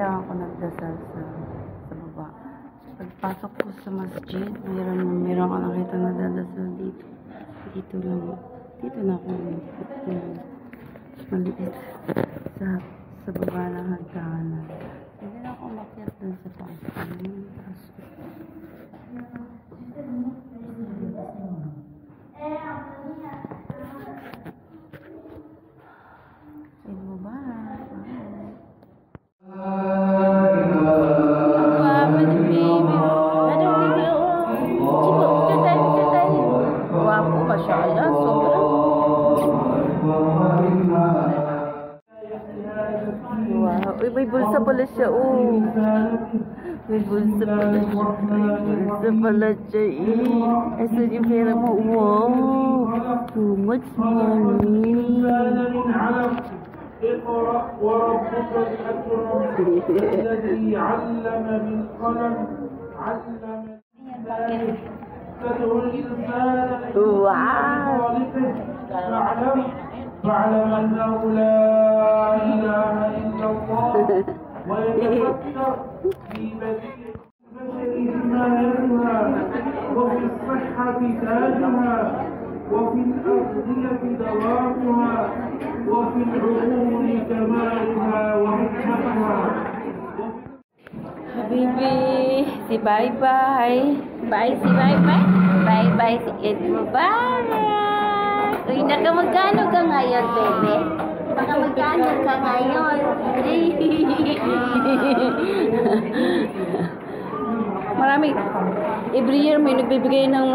lang ako nagdasal sa baba. Pagpasok ko sa masjid, meron ako nakita na dadasal dito. Dito lang. Dito na ako maliit sa baba ng hagdanan. Hindi na ako umakyat dun sa taas. Wow, may bulsa pala siya, oh. May bulsa pala siya. May bulsa pala siya, eh. Asan yung pera mo? Wow, too much money. اقرأ وربك الأكرم الذي علم بالقلم علم الإنسان تدعو الإنسان فاعلم أنه لا إله إلا الله ويتفكر في بديع البشر حمايتها وفي الصحة تاجها وفي الأغذية دوامها وفي العقول كمالها وحكمتها. Habibi, si bye-bye. Bye, si bye-bye. Bye-bye, si Eid Mubarak. Uy, nakamagkano ka ngayon, bebe? Nakamagkano ka ngayon? Marami. Every year may nagbibigay ng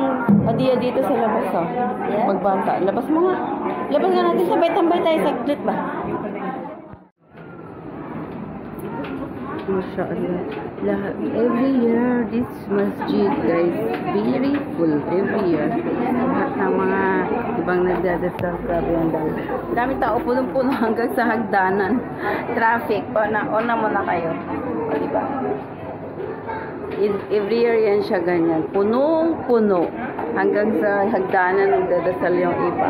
hadiah dito sa labas, oh. Yeah. Magbanta. Labas mo nga. Labas nga natin, sabay-tambay tayo saglit ba? MashaAllah. Every year, this masjid, guys, very full. Every year. Lahat ng mga ibang nagdadasal, grabe ang dami. Dami tao, punong-puno hanggang sa hagdanan. Traffic. Ona muna kayo. O, diba? Every year yan siya ganyan. Punong-puno. Hanggang sa hagdanan nagdadasal yung iba.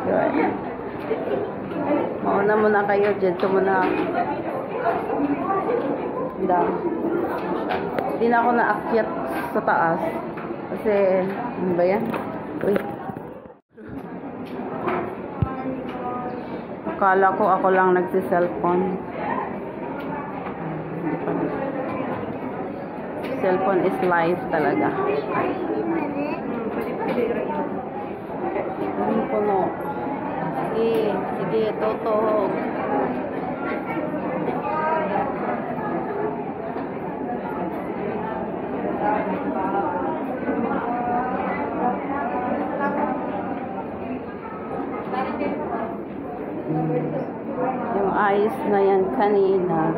So, mauna muna kayo. Dito muna. Hindi na ako naakyat sa taas. Kasi, ano ba yan? Uy. Akala ko ako lang nagsi-cellphone. Cellphone is life talaga. Ano po no? Sige, sige, totoo. Yung ayos na yan kanina.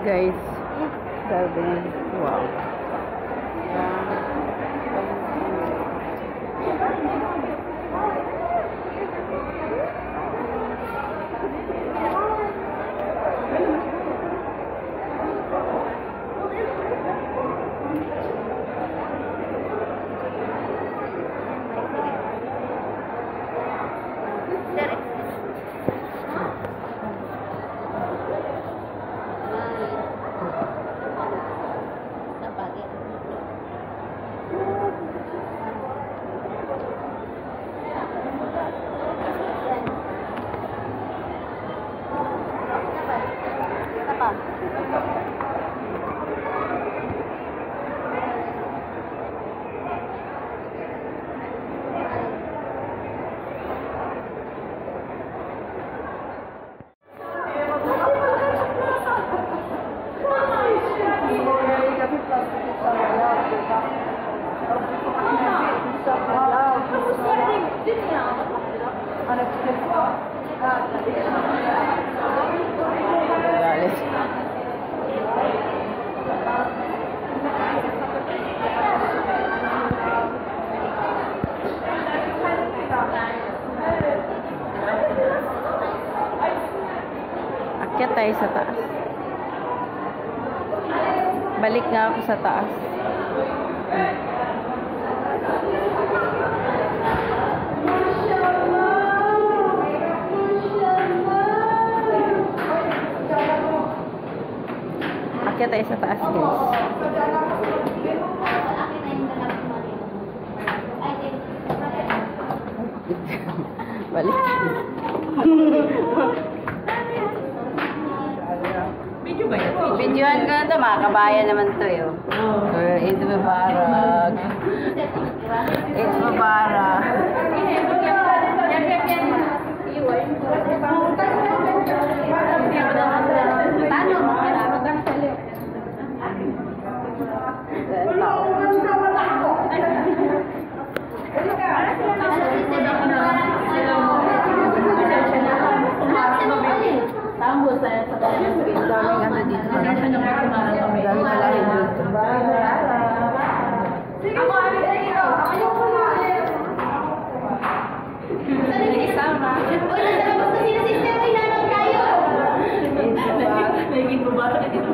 guys. Garden. Wow. Akyat tayo sa taas. Balik nga ako sa taas. Akyat tayo sa taas, guys. Balik. Video ba yan? Videohan ko na ito, mga kabayan naman ito yun. Eid Mubarak. Eid Mubarak. Tambos saya sa kanya. Daming ano dito. Daming malalim dito. Ako dito. Sama. Naging bubara dito.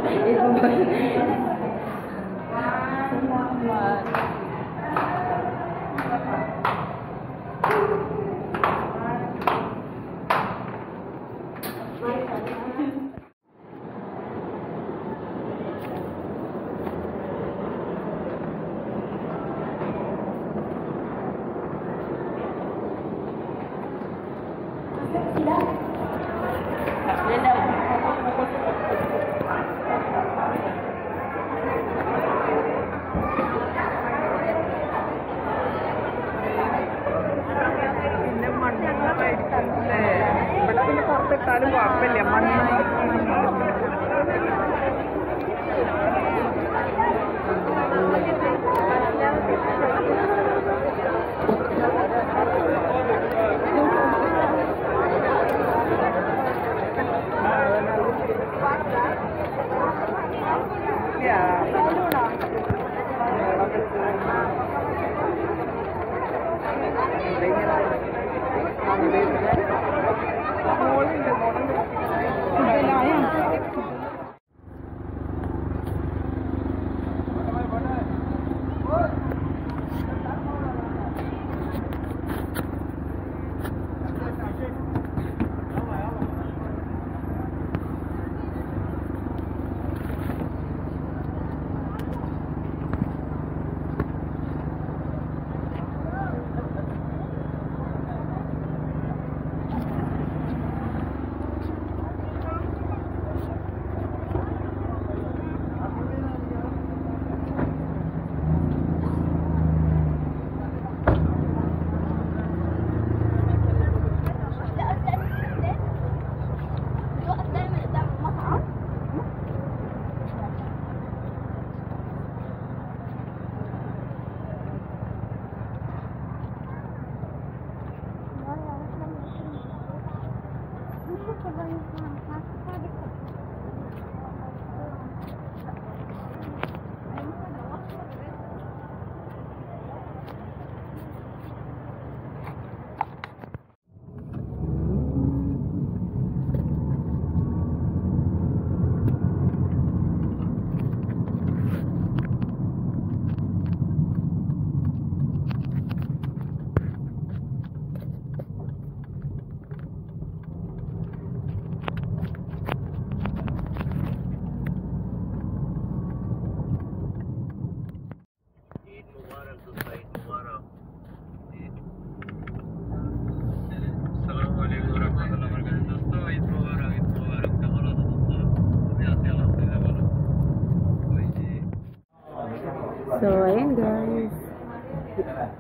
So, ayun guys.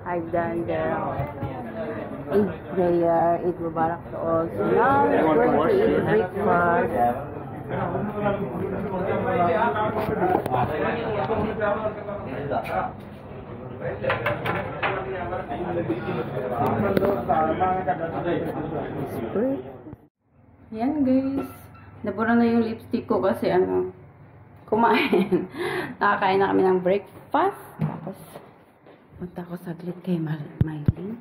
I've done the Eid prayer, Eid Mubarak to all. So now, we're going to eat breakfast. Yan guys. Nabura na yung lipstick ko kasi kumain. Nakakain na kami ng breakfast. Tapos, punta ako saglit kay Mylene.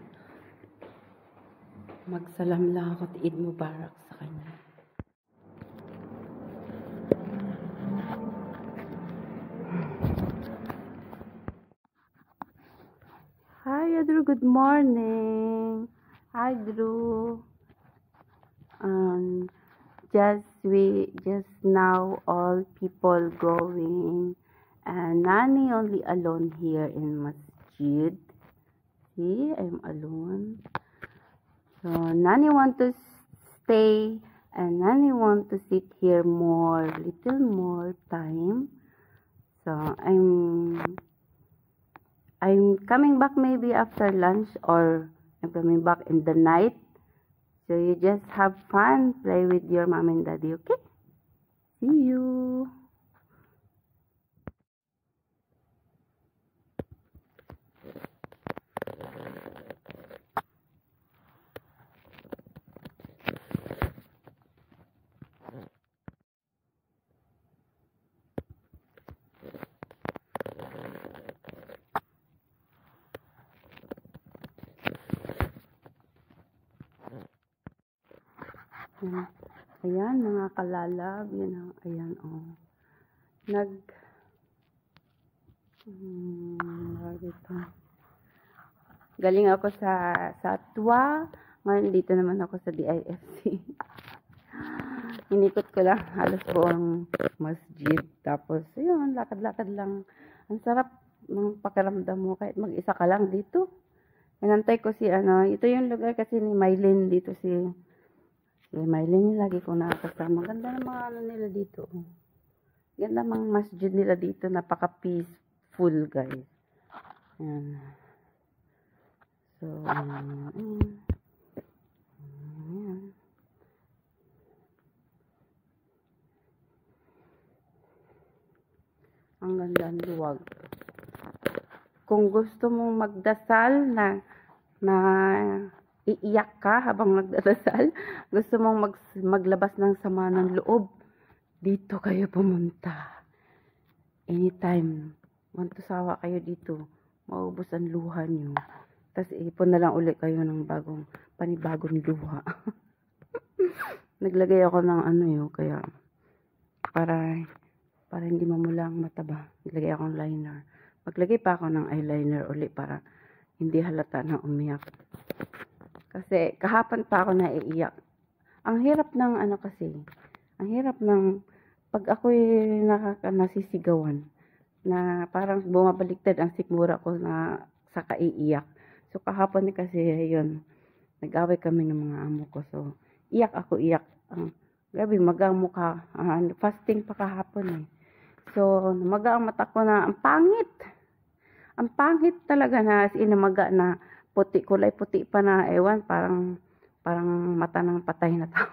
Magsalam lang ako at Eid Mubarak sa kanya. Hi, Drew. Good morning. Hi, Drew. Just now all people going and Nani only alone here in masjid. See, I'm alone. So Nani want to stay and Nani want to sit here little more time. So I'm coming back maybe after lunch or I'm coming back in the night. So you just have fun, play with your mom and daddy, okay? See you. Ayan, mga kalalab. Ayan, oh. Galing ako sa Satwa. Ngayon, dito naman ako sa DIFC. Inikot ko lang halos buong masjid. Tapos, ayun, lakad-lakad lang. Ang sarap ng pakiramdam mo kahit mag-isa ka lang dito. Inantay ko ito yung lugar kasi ni Mylene dito si Mylene yung lagi kong nakakasama. Ganda ng mga nila dito. Ganda mga masjid nila dito. Napaka-peaceful, guys. Ayan. So, ayan. Ang ganda ng luwag. Kung gusto mong magdasal na iiyak ka habang nagdadasal, gusto mong maglabas ng sama ng loob, dito kayo pumunta. Anytime. Want to sawa kayo dito. Maubos ang luha nyo. Tapos ipon na lang ulit kayo ng panibagong luha. Naglagay ako ng kaya para hindi mamulang mata ba. Naglagay ako ng liner. Maglagay pa ako ng eyeliner ulit para hindi halata na umiyak. Kasi kahapon pa ako naiiyak. Ang hirap ng ang hirap ng pag ako'y nasisigawan na parang bumabaliktad ang sikmura ko na sa kaiiyak. So kahapon kasi yun, nag-away kami ng mga amo ko. So iyak ako. Grabe, magang mukha. Fasting pa kahapon eh. So namaga ang mata ko na ang pangit. Ang pangit talaga na inamaga na puti, kulay puti pa na ewan, parang mata ng patay na tao.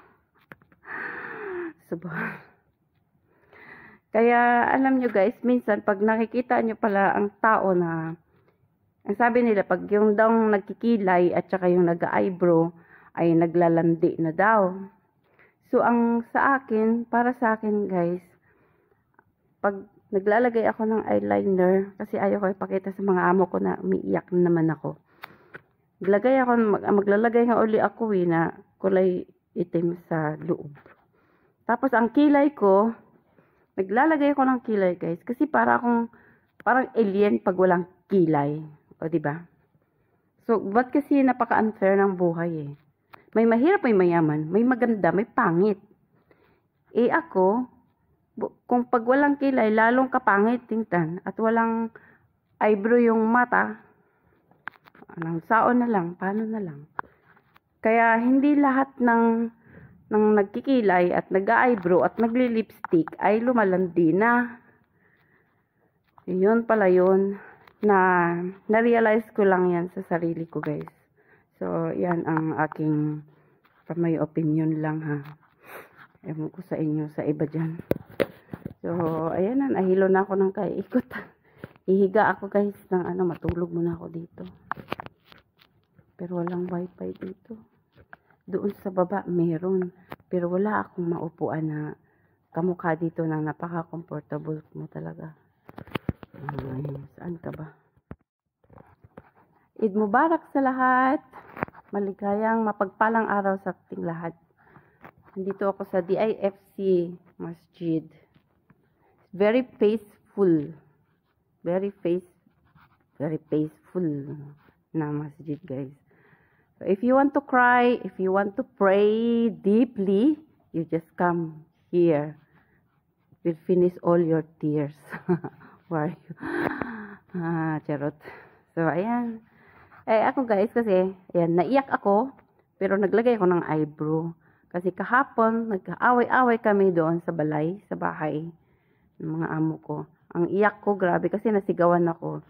Kaya alam nyo guys, minsan pag nakikita nyo pala ang tao na, ang sabi nila pag yung daw nagkikilay at saka yung nag-eyebrow ay naglalandi na daw. So para sa akin guys, pag naglalagay ako ng eyeliner, kasi ayaw ko ipakita sa mga amo ko na umiiyak naman ako. Maglalagay nga uli ako na kulay itim sa loob. Tapos ang kilay ko, naglalagay ako ng kilay guys. Kasi parang alien pag walang kilay. O diba? So, ba't kasi napaka-unfair ng buhay eh. May mahirap, may mayaman. May maganda, may pangit. Ako, kung pag walang kilay, lalong kapangit tingnan. At walang eyebrow yung mata, anong saon na lang, paano na lang. Kaya hindi lahat ng nagkikilay at nag-eyebrow at nagli-lipstick ay lumalandi na. Yun pala yun. na-realize ko lang yan sa sarili ko, guys. So, yan ang aking from my opinion lang, ha. Ewan ko sa inyo, sa iba dyan. So, ayan na, nahilo na ako ng kaikot. Ihiga ako, guys, ng matulog muna ako dito. Pero walang wifi dito. Doon sa baba, meron. Pero wala akong maupuan na kamukha dito na napaka-comfortable mo talaga. Ay, saan ka ba? Eid Mubarak sa lahat. Maligayang mapagpalang araw sa ating lahat. Nandito ako sa DIFC Masjid. Very peaceful. Very peaceful na masjid, guys. So if you want to cry, if you want to pray deeply, you just come here. You'll finish all your tears. Where are you? Charot. So, ayan. Ako, guys, kasi, ayan, naiyak ako, pero naglagay ako ng eyebrow. Kasi kahapon, nagkaaway-away kami doon sa balay, sa bahay, ng mga amo ko. Ang iyak ko, grabe, kasi nasigawan ako.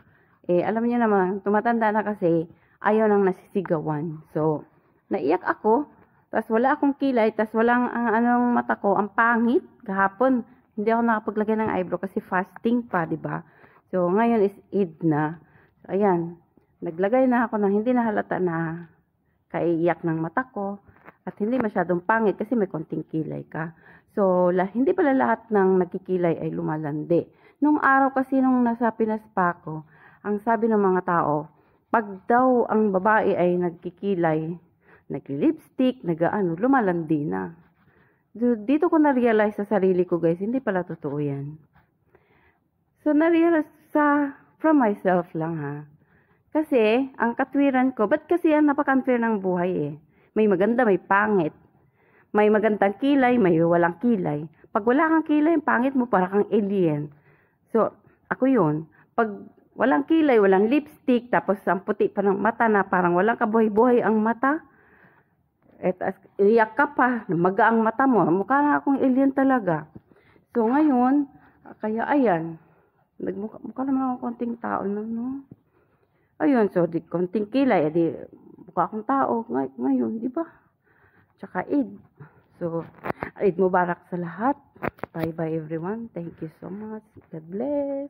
Alam niyo naman, tumatanda na kasi, ayaw nang nasisigawan. So, naiyak ako, tas wala akong kilay, tas walang anong mata ko, ang pangit. Kahapon, hindi ako nakapaglagay ng eyebrow kasi fasting pa, di ba? So, ngayon is Eid na. So, ayan, naglagay na ako ng hindi na halata na kaiiyak ng mata ko. At hindi masyadong pangit kasi may konting kilay ka. So, hindi pala lahat ng nagkikilay ay lumalandi. Nung araw kasi nung nasa Pinas pa ako, ang sabi ng mga tao, pag daw ang babae ay nagkikilay, nagli-lipstick, lumalandi na. Dito ko na-realize sa sarili ko, guys, hindi pala totoo yan. So, na-realize from myself lang, ha. Kasi, ang katwiran ko, ba't kasi yan napaka-unfair ng buhay, eh. May maganda, may pangit. May magandang kilay, may walang kilay. Pag wala kang kilay, pangit mo, para kang alien. So, ako yun. Pag walang kilay, walang lipstick, tapos ang puti pa ng mata na parang walang kabuhay-buhay ang mata, iyak ka pa, maga ang mata mo, mukha na akong alien talaga. So, ngayon, kaya ayan, mukha naman akong konting tao na, no? Ayun, so, konting kilay, mukha akong tao, ngayon, di ba? Tsaka Eid. So, Eid Mubarak sa lahat. Bye-bye everyone. Thank you so much. God bless.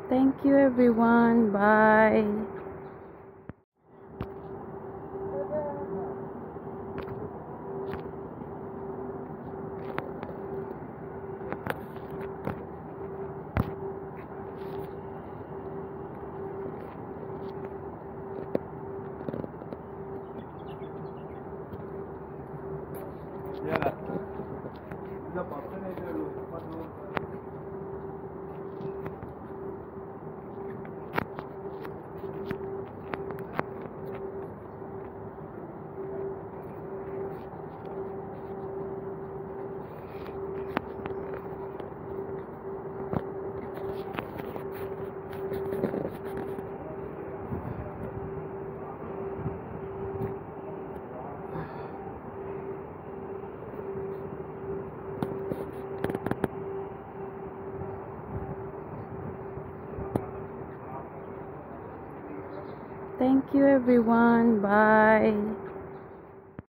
Thank you everyone. Bye. Thank you everyone. Bye.